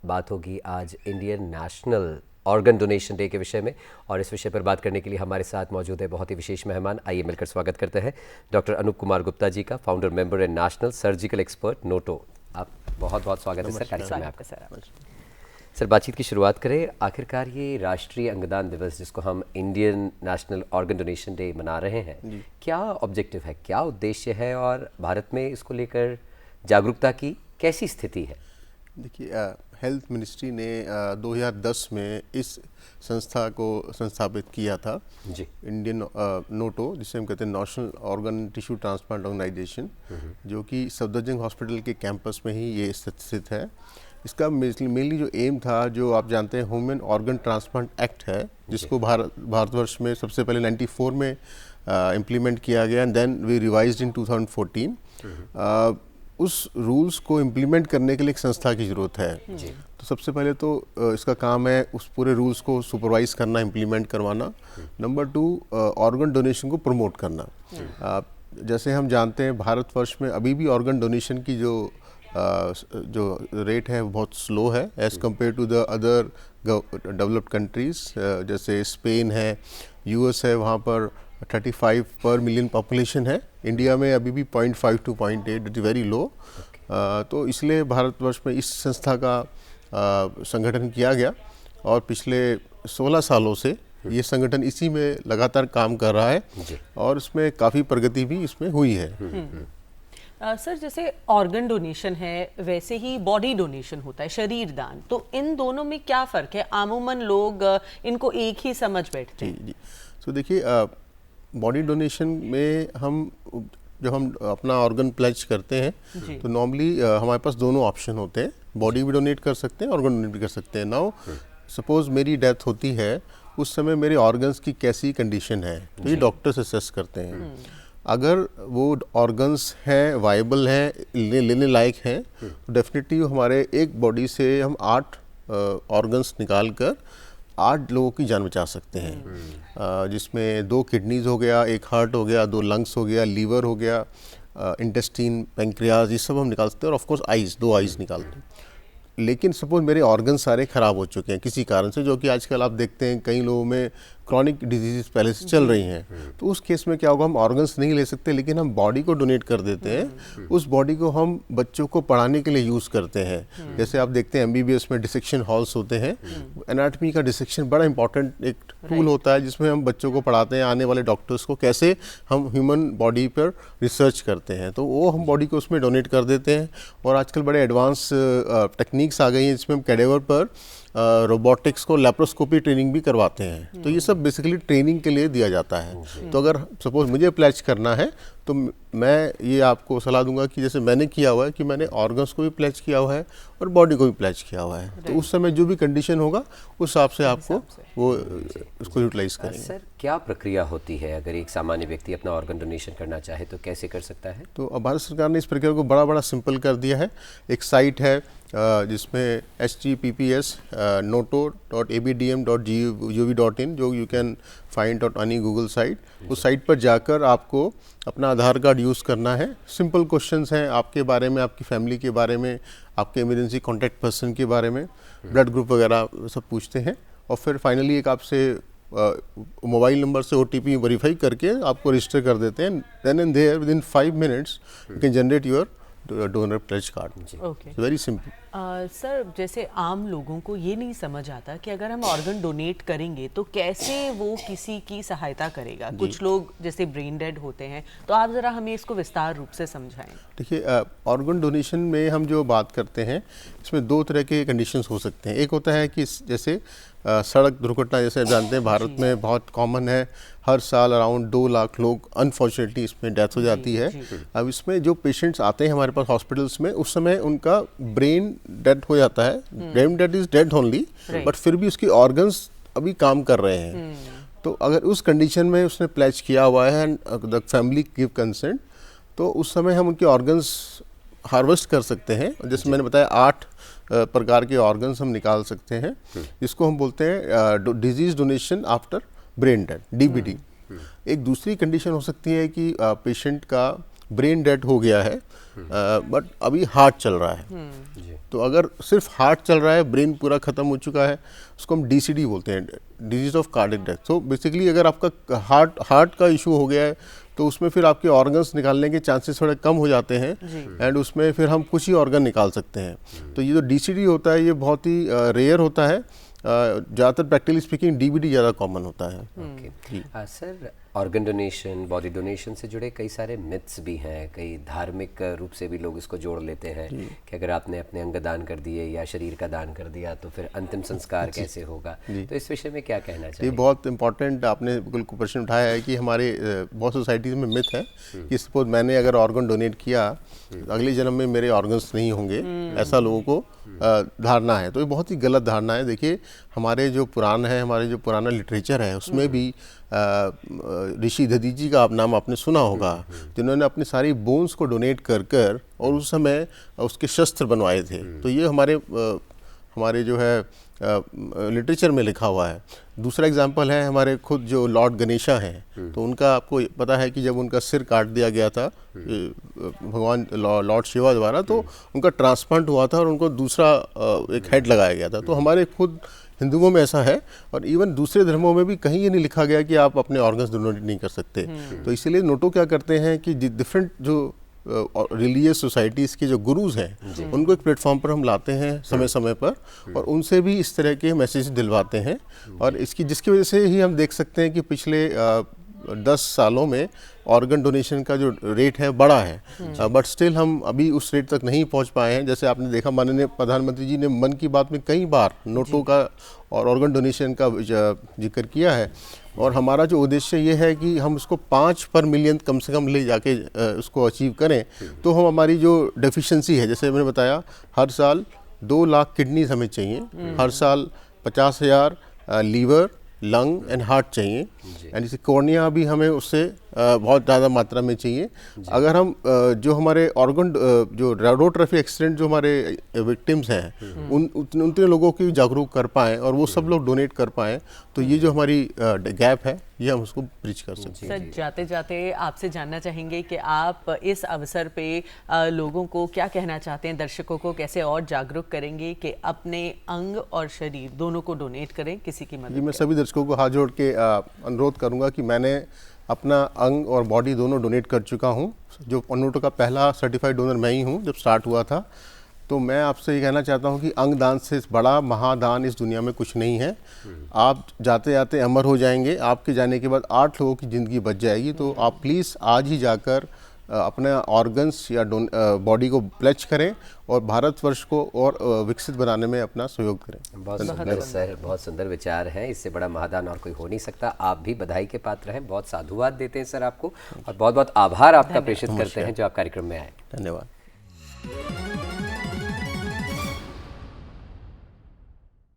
बात होगी आज Indian national organ donation day के विषय में, और इस विषय पर बात करने के लिए हमारे साथ मौजूद है बहुत ही विशेष मेहमान। आइए मिलकर स्वागत करते हैं डॉक्टर अनूप कुमार गुप्ता जी का, founder member and national surgical expert Noto. आप बहुत बहुत स्वागत है सर कार्यक्रम में आपका। सर बातचीत की शुरुआत करें, आखिरकार ये राष्ट्रीय अंगदान दिवस जिसको हम Indian national organ donation day मना रहे हैं, क्या ऑब्जेक्टिव है, क्या उद्देश्य है, और भारत में इसको लेकर जागरूकता की कैसी स्थिति है? देखिए, हेल्थ मिनिस्ट्री ने 2010 में इस संस्था को संस्थापित किया था जी, इंडियन नोटो, जिसे हम कहते हैं national organ tissue transplant organisation, जो कि सफदरजंग हॉस्पिटल के कैंपस में ही ये स्थित है। इसका मेनली जो एम था, जो आप जानते हैं ह्यूमन ऑर्गन ट्रांसप्लांट एक्ट है, जिसको भारतवर्ष में सबसे पहले 94 में इम्प्लीमेंट किया गया एंड देन वी रिवाइज्ड इन 2014। उस रूल्स को इम्प्लीमेंट करने के लिए एक संस्था की ज़रूरत है। तो सबसे पहले तो इसका काम है उस पूरे रूल्स को सुपरवाइज करना, इम्प्लीमेंट करवाना। नंबर 2, ऑर्गन डोनेशन को प्रमोट करना। जैसे हम जानते हैं भारतवर्ष में अभी भी ऑर्गन डोनेशन की जो रेट है बहुत स्लो है as compared to the other developed countries, जैसे स्पेन है, यूएस है, वहाँ पर 35 पर मिलियन पॉपुलेशन है। इंडिया में अभी भी 0.5 to 0.8, it is very low. तो इसलिए भारतवर्ष में इस संस्था का संगठन किया गया और पिछले 16 सालों से ये संगठन इसी में लगातार काम कर रहा है और इसमें काफ़ी प्रगति भी इसमें हुई है। सर, जैसे ऑर्गन डोनेशन है वैसे ही बॉडी डोनेशन होता है, शरीर दान, तो इन दोनों में क्या फ़र्क है? आमूमन लोग इनको एक ही समझ बैठते हैं। जी। तो देखिए, बॉडी डोनेशन में जब हम अपना ऑर्गन प्लेज करते हैं तो नॉर्मली हमारे पास दोनों ऑप्शन होते हैं, बॉडी भी डोनेट कर सकते हैं, ऑर्गन डोनेट भी कर सकते हैं। नाउ सपोज मेरी डेथ होती है, उस समय मेरे ऑर्गन्स की कैसी कंडीशन है, तो ये डॉक्टर्स असेस करते हैं। अगर वो ऑर्गन्स हैं, वाइबल हैं, लेने लायक हैं, तो डेफिनेटली हमारे एक बॉडी से हम 8 ऑर्गन्स निकाल कर 8 लोगों की जान बचा सकते हैं, जिसमें 2 किडनीज हो गया, 1 हार्ट हो गया, 2 लंग्स हो गया, लीवर हो गया, इंटेस्टीन, पेंक्रियाज, ये सब हम निकाल सकते हैं। और ऑफ कोर्स आइज़, 2 आइज़ निकालते हैं। लेकिन सपोज मेरे ऑर्गन सारे ख़राब हो चुके हैं किसी कारण से, जो कि आजकल आप देखते हैं कई लोगों में क्रॉनिक डिजीज़ पहले से चल रही हैं, तो उस केस में क्या होगा, हम ऑर्गन्स नहीं ले सकते लेकिन हम बॉडी को डोनेट कर देते हैं। उस बॉडी को हम बच्चों को पढ़ाने के लिए यूज़ करते हैं। जैसे आप देखते हैं MBBS में डिसेक्शन हॉल्स होते हैं, एनाटमी का डिसेक्शन बड़ा इंपॉर्टेंट एक टूल होता है, जिसमें हम बच्चों को पढ़ाते हैं, आने वाले डॉक्टर्स को कैसे हम ह्यूमन बॉडी पर रिसर्च करते हैं, तो वो हम बॉडी को उसमें डोनेट कर देते हैं। और आजकल बड़े एडवांस टेक्निक्स आ गई हैं जिसमें हम कैडेवर पर रोबोटिक्स को लैप्रोस्कोपी ट्रेनिंग भी करवाते हैं। तो ये सब बेसिकली ट्रेनिंग के लिए दिया जाता है। तो अगर सपोज मुझे प्लेज करना है तो मैं ये आपको सलाह दूंगा कि जैसे मैंने किया हुआ है कि मैंने ऑर्गन्स को भी प्लेज किया हुआ है और बॉडी को भी प्लेज किया हुआ है, तो उस समय जो भी कंडीशन होगा उस हिसाब से आपको वो उसको यूटिलाइज करेंगे। सर, क्या प्रक्रिया होती है अगर एक सामान्य व्यक्ति अपना ऑर्गन डोनेशन करना चाहे तो कैसे कर सकता है? तो भारत सरकार ने इस प्रक्रिया को बड़ा सिंपल कर दिया है। एक साइट है जिसमें https noto.abdm.gov.in, जो you can find on any Google site. उस साइट पर जाकर आपको अपना आधार कार्ड यूज़ करना है। सिंपल क्वेश्चंस हैं आपके बारे में, आपकी फैमिली के बारे में, आपके इमरजेंसी कॉन्टैक्ट पर्सन के बारे में, ब्लड ग्रुप वगैरह सब पूछते हैं। और फिर फाइनली एक आपसे मोबाइल नंबर से OTP वेरीफाई करके आपको रजिस्टर कर देते हैं। Then and there within 5 minutes you can generate your donor pledge card. Okay, very simple. Sir, जैसे आम लोगों को ये नहीं समझ आता कि अगर हम ऑर्गन डोनेट करेंगे तो कैसे वो किसी की सहायता करेगा। कुछ लोग जैसे ब्रेन डेड होते हैं, तो आप ज़रा हमें इसको विस्तार रूप से समझाएं। देखिए, ऑर्गन डोनेशन में हम जो बात करते हैं इसमें 2 तरह के कंडीशंस हो सकते हैं। एक होता है कि जैसे सड़क दुर्घटना, जैसे आप जानते हैं भारत में बहुत कॉमन है, हर साल अराउंड 2 लाख लोग अनफॉर्चुनेटली इसमें डेथ हो जाती है। अब इसमें जो पेशेंट्स आते हैं हमारे पास हॉस्पिटल्स में, उस समय उनका ब्रेन डेड हो जाता है, brain dead is dead only, but फिर भी उसकी ऑर्गन्स अभी काम कर रहे हैं। तो अगर उस कंडीशन में उसने प्लेज किया हुआ है and the family give consent, तो उस समय हम उनके ऑर्गन्स हार्वेस्ट कर सकते हैं। जैसे मैंने बताया 8 प्रकार के ऑर्गन्स हम निकाल सकते हैं, जिसको हम बोलते हैं disease donation after brain dead, DBD। एक दूसरी कंडीशन हो सकती है कि पेशेंट का ब्रेन डेड हो गया है बट अभी हार्ट चल रहा है, तो अगर सिर्फ हार्ट चल रहा है, ब्रेन पूरा ख़त्म हो चुका है, उसको हम DCD बोलते हैं, डिजीज ऑफ कार्डियक डेथ। तो बेसिकली अगर आपका हार्ट का इशू हो गया है तो उसमें फिर आपके ऑर्गन्स निकालने के चांसेस थोड़े कम हो जाते हैं एंड उसमें फिर हम कुछ ही ऑर्गन निकाल सकते हैं। तो ये जो DCD होता है ये बहुत ही रेयर होता है, ज़्यादातर प्रैक्टिकली स्पीकिंग DBD ज़्यादा कॉमन होता है। Sir, organ donation, body donation से जुड़े कई सारे मिथ्स भी हैं, कई धार्मिक रूप से भी लोग इसको जोड़ लेते हैं कि अगर आपने अपने अंग दान कर दिए या शरीर का दान कर दिया तो फिर अंतिम संस्कार कैसे होगा, तो इस विषय में क्या कहना चाहिए? ये बहुत इंपॉर्टेंट आपने बिल्कुल प्रश्न उठाया है कि हमारे बहुत सोसाइटीज़ में मिथ है कि सपोज मैंने अगर ऑर्गन डोनेट किया अगले जन्म में मेरे ऑर्गन्स नहीं होंगे, ऐसा लोगों को धारणा है। तो ये बहुत ही गलत धारणा है। देखिए हमारे जो पुराण है, हमारे जो पुराना लिटरेचर है उसमें भी ऋषि दधीची का नाम आपने सुना होगा, जिन्होंने अपनी सारी बोन्स को डोनेट कर और उस समय उसके शस्त्र बनवाए थे। तो ये हमारे जो है लिटरेचर में लिखा हुआ है। दूसरा एग्जांपल है हमारे खुद जो लॉर्ड गणेशा हैं, तो उनका आपको पता है कि जब उनका सिर काट दिया गया था भगवान लॉर्ड शिवा द्वारा, तो उनका ट्रांसप्लांट हुआ था और उनको दूसरा एक हेड लगाया गया था। तो हमारे खुद हिंदुओं में ऐसा है और इवन दूसरे धर्मों में भी कहीं ये नहीं लिखा गया कि आप अपने ऑर्गन्स डोनेट नहीं कर सकते। तो इसीलिए नोटो क्या करते हैं कि डिफरेंट जो रिलीजियस सोसाइटीज़ के जो गुरुज हैं उनको एक प्लेटफॉर्म पर हम लाते हैं समय समय पर और उनसे भी इस तरह के मैसेज दिलवाते हैं। और जिसकी वजह से ही हम देख सकते हैं कि पिछले 10 सालों में ऑर्गन डोनेशन का जो रेट है बड़ा है, बट स्टिल हम अभी उस रेट तक नहीं पहुंच पाए हैं। जैसे आपने देखा माननीय प्रधानमंत्री जी ने मन की बात में कई बार नोटो का और ऑर्गन डोनेशन का जिक्र किया है और हमारा जो उद्देश्य ये है कि हम उसको 5 पर मिलियन कम से कम ले जाके उसको अचीव करें। तो हम हमारी जो डेफिशिएंसी है, जैसे मैंने बताया, हर साल 2 लाख किडनीज हमें चाहिए, हर साल 50,000 लीवर, लंग एंड हार्ट चाहिए एंड जैसे कॉर्निया भी हमें उससे बहुत ज़्यादा मात्रा में चाहिए। अगर हम जो हमारे ऑर्गन जो रोड ट्रैफिक एक्सीडेंट जो हमारे विक्टिम्स हैं उन लोगों की जागरूक कर पाएँ और वो सब लोग डोनेट कर पाएँ, तो ये जो हमारी गैप है ये हम उसको ब्रिज कर सकते हैं। सर, जाते जाते आपसे जानना चाहेंगे कि आप इस अवसर पे लोगों को क्या कहना चाहते हैं, दर्शकों को कैसे और जागरूक करेंगे कि अपने अंग और शरीर दोनों को डोनेट करें किसी की मदद? जी, मैं सभी दर्शकों को हाथ जोड़ के अनुरोध करूंगा कि मैंने अपना अंग और बॉडी दोनों डोनेट कर चुका हूं। जो नोटो का पहला सर्टिफाइड डोनर मैं ही हूं जब स्टार्ट हुआ था। तो मैं आपसे ये कहना चाहता हूं कि अंग दान से बड़ा महादान इस दुनिया में कुछ नहीं है। आप जाते जाते अमर हो जाएंगे, आपके जाने के बाद 8 लोगों की ज़िंदगी बच जाएगी। तो आप प्लीज़ आज ही जाकर अपने ऑर्गन्स या बॉडी को प्लेज करें और भारतवर्ष को और विकसित बनाने में अपना सहयोग करें। बहुत सुंदर सर, बहुत सुंदर विचार हैं। इससे बड़ा महादान और कोई हो नहीं सकता। आप भी बधाई के पात्र हैं। बहुत साधुवाद देते हैं सर आपको और बहुत बहुत आभार आपका प्रेषित करते हैं जो आप कार्यक्रम में आए। धन्यवाद।